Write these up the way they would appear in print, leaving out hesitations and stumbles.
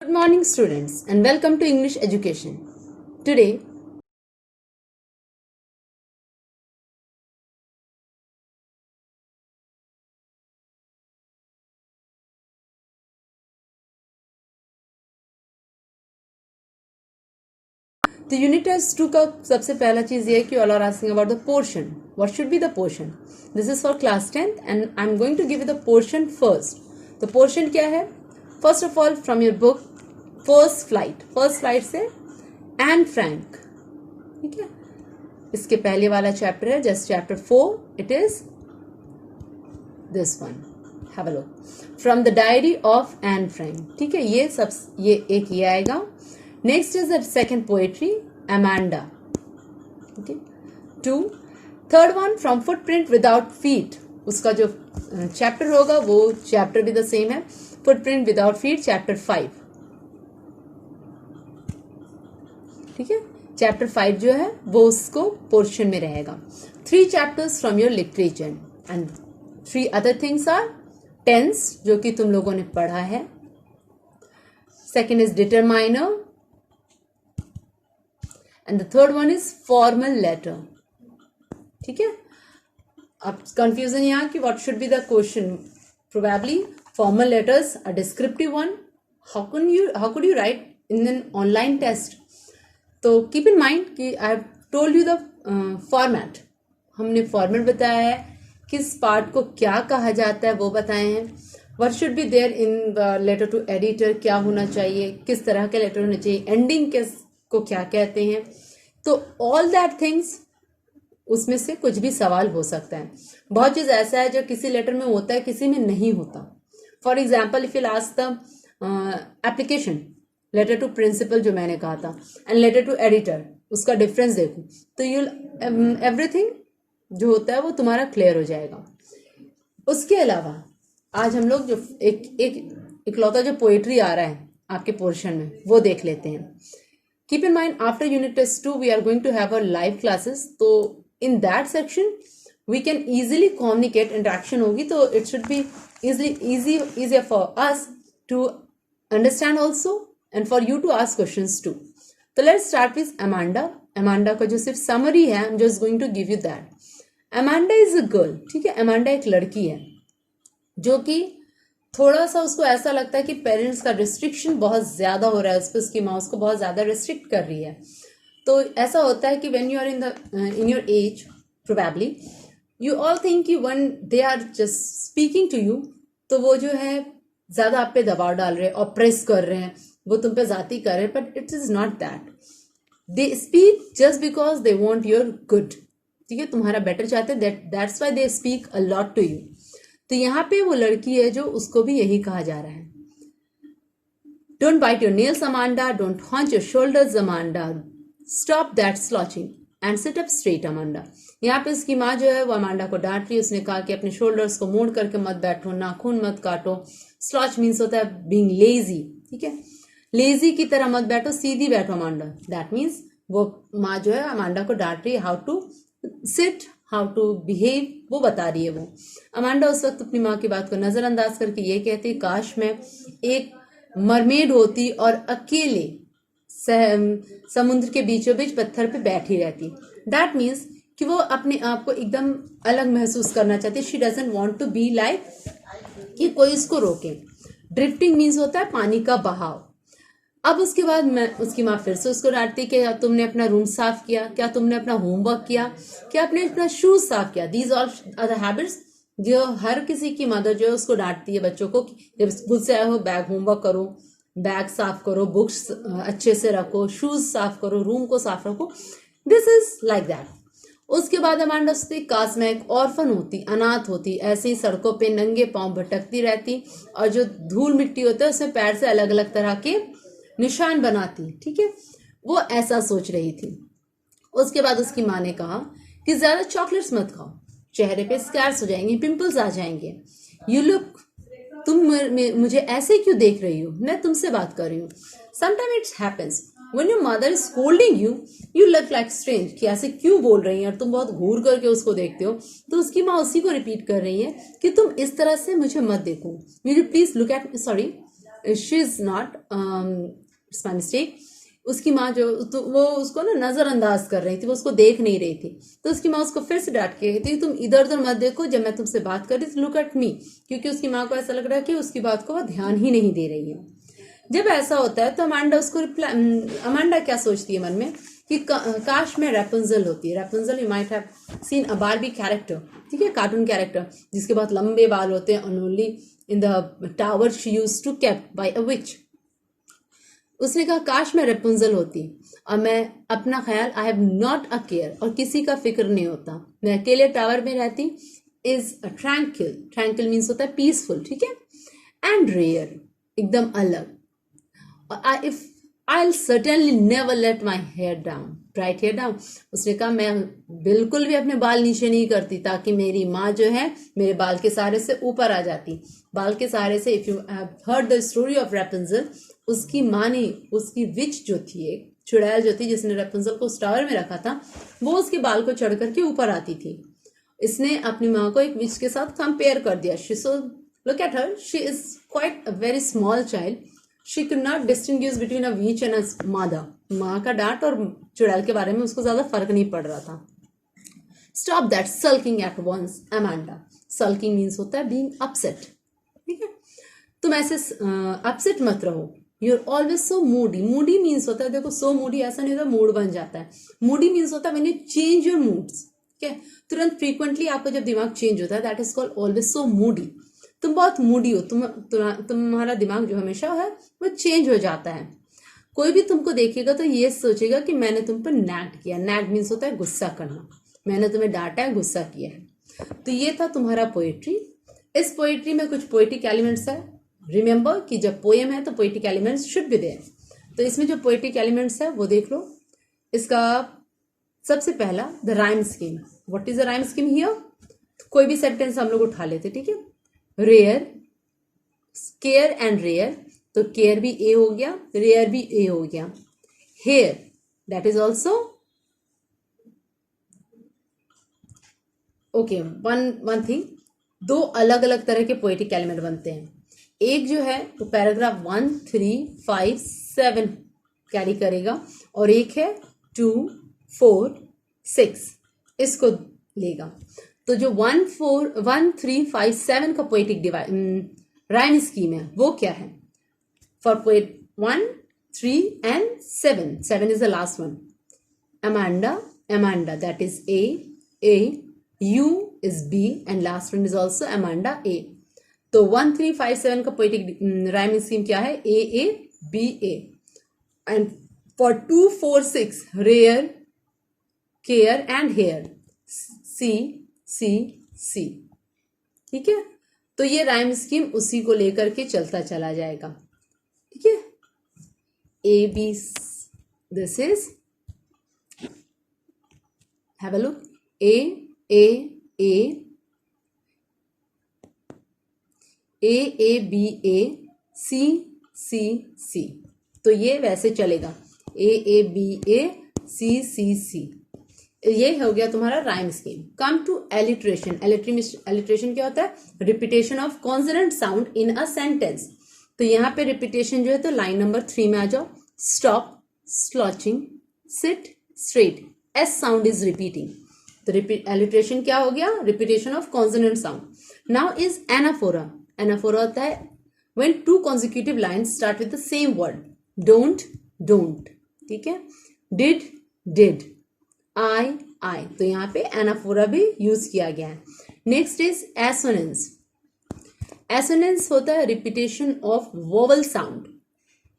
Good morning, students, and welcome to English Education. Today, the unit test 2 का सबसे पहला चीज ये है कि all are asking about the portion. What should be the portion? This is for class 10th and I'm going to give you the portion first. The portion क्या है? First of all, from your book, First Flight. First Flight से Anne Frank. ठीक है? इसके पहले वाला chapter है, just chapter 4. It is this one. Have a look. From the Diary of Anne Frank. ठीक है? ये आएगा. Next is the second poetry, Amanda. Okay. 2. Third one, From Footprint Without Feet. उसका जो चैप्टर होगा वो चैप्टर भी द सेम है. Footprint Without Feet, chapter 5. ठीक है. चैप्टर 5 जो है वो उसको पोर्शन में रहेगा. 3 chapters from your literature and 3 other things are tense जो कि तुम लोगों ने पढ़ा है. Second is determiner and the third one is formal letter. ठीक है. अब confusion यहाँ कि what should be the question? Probably formal letters, a descriptive one. How could you write in an online test? तो keep in mind कि I have told you the format. हमने format बताया है, किस पार्ट को क्या कहा जाता है वो बताए हैं. What should be there in the letter to editor, क्या होना चाहिए, किस तरह के लेटर होने चाहिए, एंडिंग को क्या कहते हैं. तो all that things, उसमें से कुछ भी सवाल हो सकता है. बहुत चीज ऐसा है जो किसी लेटर में होता है, किसी में नहीं होता. For example, if you ask the application, letter to principal जो मैंने कहा था, एंड लेटर टू एडिटर, उसका डिफरेंस देखो तो यू एवरीथिंग जो होता है वो तुम्हारा क्लियर हो जाएगा. उसके अलावा आज हम लोग जो इकलौता जो पोएट्री आ रहा है आपके पोर्शन में वो देख लेते हैं. Keep in mind after unit test 2 we are going to have a live classes. तो in that section we can easily communicate, interaction होगी, तो it should be easier for us to understand also and for you to ask questions too. So let's start with Amanda. Amanda का जो सिर्फ summary है, I'm just going to give you that. Amanda is a girl. ठीक है. Amanda एक लड़की है जो कि थोड़ा सा उसको ऐसा लगता है कि पेरेंट्स का रिस्ट्रिक्शन बहुत ज्यादा हो रहा है उस पर, उसकी माँ उसको बहुत ज्यादा रिस्ट्रिक्ट कर रही है. तो ऐसा होता है कि when you are in your age, probably you all think कि when they are just speaking to you, तो वो जो है ज्यादा आप पे दबाव डाल रहे हैं, ऑप्रेस कर रहे हैं, वो तुम पे जाती कर रहे हैं, but it is not that. They speak just because they want your good. ठीक है. तुम्हारा बेटर चाहते हैं, that's why they speak a lot to you. तो यहाँ पे वो लड़की है जो उसको भी यही कहा जा रहा है. Don't bite your nails Amanda, don't hunch your shoulders Amanda, stop that slouching and sit up straight Amanda. यहाँ पे उसकी माँ जो है वो अमांडा को डांट रही है. उसने कहा कि अपने शोल्डर्स को मोड़ करके मत बैठो, नाखून मत काटो. स्लॉच मीन्स होता है बीइंग लेजी. ठीक है. लेजी की तरह मत बैठो, सीधी बैठो अमांडा. दैट मीन्स वो माँ जो है अमांडा को डांट रही है. How to sit, how to behave, वो बता रही है वो. अमांडा उस वक्त अपनी माँ की बात को नजरअंदाज करके ये कहती, काश मैं एक मरमेड होती और अकेले समुद्र के बीचों बीच पत्थर पे बैठी रहती. दैट मीन्स कि वो अपने आप को एकदम अलग महसूस करना चाहती है. She doesn't want to be like कि कोई इसको रोके. ड्रिफ्टिंग मीन्स होता है पानी का बहाव. अब उसके बाद उसकी माँ फिर से उसको डांटती कि क्या तुमने अपना रूम साफ किया, क्या तुमने अपना होमवर्क किया, क्या आपने अपना शूज साफ किया. These all are the habits जो हर किसी की मदर जो है उसको डांटती है बच्चों को. जब स्कूल से आए हो बैग होमवर्क करो, बैग साफ करो, बुक्स अच्छे से रखो, शूज साफ करो, रूम को साफ रखो. This is like that. उसके बाद अमांडा सोचती काश मैं एक ऑर्फन होती, अनाथ होती, ऐसे ही सड़कों पे नंगे पांव भटकती रहती और जो धूल मिट्टी होता है उसमें पैर से अलग अलग तरह के निशान बनाती. ठीक है. वो ऐसा सोच रही थी. उसके बाद उसकी माँ ने कहा कि ज्यादा चॉकलेट्स मत खाओ, चेहरे पे स्कैर्स हो जाएंगे, पिंपल्स आ जाएंगे. यू लुक, तुम मुझे ऐसे क्यों देख रही हो, मैं तुमसे बात कर रही हूँ. Sometime it's happens when your mother is scolding you, you look like strange कि ऐसे क्यों बोल रही हैं और तुम बहुत घूर करके उसको देखते हो. तो उसकी माँ उसी को रिपीट कर रही है कि तुम इस तरह से मुझे मत देखो. मुझे please look at, sorry, she is not, it's my mistake, उसकी माँ जो तो वो उसको ना नजरअंदाज कर रही थी, वो उसको देख नहीं रही थी, तो उसकी माँ उसको फिर से डांट के कहती तुम इधर उधर मत देखो, जब मैं तुमसे बात कर रही थी लुक एट मी, क्योंकि उसकी माँ को ऐसा लग रहा है कि उसकी बात को वो ध्यान ही नहीं दे रही है। जब ऐसा होता है तो अमांडा उसको अमांडा क्या सोचती है मन में कि काश मैं रैपुंजल होती है। Rapunzel you might have seen a Barbie character, ठीक है, कार्टून कैरेक्टर, जिसके बहुत लंबे बाल होते हैं, and only in the tower she used to kept by a witch। उसने कहा काश मैं रेपुंजल होती और मैं अपना ख्याल, I have not a care, और किसी का फिक्र नहीं होता, मैं अकेले टावर में रहती, इज ट्रैंक्विल, ट्रैंक्विल मीन्स होता है पीसफुल, ठीक है, एंड रेयर, एकदम अलग, if I certainly never let my hair down, right hair down. उसने कहा मैं बिल्कुल भी अपने बाल नीचे नहीं करती ताकि मेरी माँ जो है मेरे बाल के सहारे से ऊपर आ जाती। बाल के सहारे से, if you have heard the story of Rapunzel, उसकी माँ ने, उसकी विच जो थी, एक चुड़ैल जो थी जिसने रेपुंजल को उस टावर में रखा था, वो उसके बाल को चढ़ करके ऊपर आती थी। इसने अपनी माँ को एक विच के साथ कंपेयर कर दिया। She so look at her, she is quite a very small child, she could not distinguish between a which and a mother. माँ का डांट और चुड़ैल के बारे में उसको ज्यादा फर्क नहीं पड़ रहा था। Stop that sulking at once Amanda. Sulking means होता है बीइंग अपसेट, ठीक है, तुम ऐसे अपसेट मत रहो। You're always so Moody, Moody means होता है, देखो सो मूडी ऐसा नहीं होता मूड बन जाता है, मूडी मीन्स होता है when you change your moods, ठीक है, तुरंत फ्रीक्वेंटली आपका जब दिमाग चेंज होता है, that is called always so Moody. तुम बहुत मूडी हो, तुम्हारा दिमाग जो हमेशा है वो चेंज हो जाता है। कोई भी तुमको देखेगा तो ये सोचेगा कि मैंने तुम पर नैट किया, नैट मीन्स होता है गुस्सा करना, मैंने तुम्हें डांटा है, गुस्सा किया है। तो ये था तुम्हारा पोएट्री। इस पोएट्री में कुछ पोएटिक एलिमेंट्स है। रिमेंबर कि जब पोएम है तो poetic elements should be there. तो इसमें जो पोएटिक एलिमेंट्स है वो देख लो। इसका सबसे पहला the rhyme scheme. What is the rhyme scheme here? कोई भी सेंटेंस हम लोग उठा लेते, ठीक है। रेयर, केयर एंड रेयर, तो केयर भी ए हो गया, रेयर भी ए हो गया। Hair, that is also okay. One thing, दो अलग अलग तरह के पोएटिक एलिमेंट बनते हैं। एक जो है वो पैराग्राफ 1, 3, 5, 7 कैरी करेगा, और एक है 2, 4, 6 इसको लेगा। तो जो 1, 3, 5, 7 का पोएटिक राइम स्कीम है वो क्या है? For poet 1, 3 and 7 is the last one. Amanda, that is A, U is B, and last one is also Amanda A. तो 1, 3, 5, 7 का पोएटिक राइम स्कीम क्या है? A, B, A. And for 2, 4, 6 rare, care and hair, C. ठीक है, तो ये rhyme scheme उसी को लेकर के चलता चला जाएगा, ठीक है। A, B, this is, have a look, A, B, A, C. तो ये वैसे चलेगा, A, B, A, C. ये हो गया तुम्हारा rhyme scheme. Come to alliteration. Alliteration क्या होता है? Repetition of consonant sound in a sentence. तो यहाँ पे रिपीटेशन जो है तो लाइन नंबर 3 में आ जाओ। Stop, slouching, sit, straight, S sound is repeating. तो एलिट्रेशन क्या हो गया? Repetition of consonant sound. Now is anaphora. Anaphora होता है when 2 consecutive lines start with the same word. don't, ठीक है। did, I, तो यहाँ पे एनाफोरा भी यूज किया गया है। Next is assonance. एसोनेंस होता है repetition of vowel sound.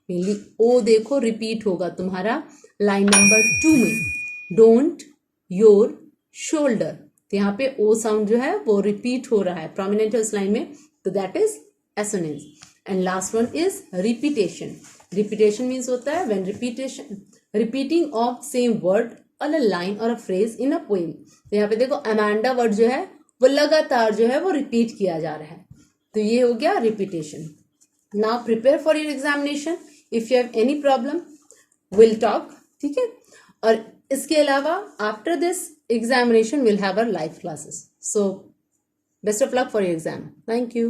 Mainly O देखो रिपीट होगा तुम्हारा लाइन नंबर 2 में। डोंट, योर, शोल्डर, तो यहाँ पे ओ साउंड जो है वो रिपीट हो रहा है, प्रोमिनेंट है उस लाइन में, तो that is assonance. And last one is repetition. Repetition means होता है when repeating of same word और अ लाइन और a phrase in a poem. तो यहाँ पे देखो अमांडा वर्ड जो है वो लगातार जो है वो रिपीट किया जा रहा है, तो ये हो गया repetition. Now prepare for your examination. If you have any problem will talk, ठीक है। और इसके अलावा after this examination will have our live classes. So best of luck for your exam. Thank you.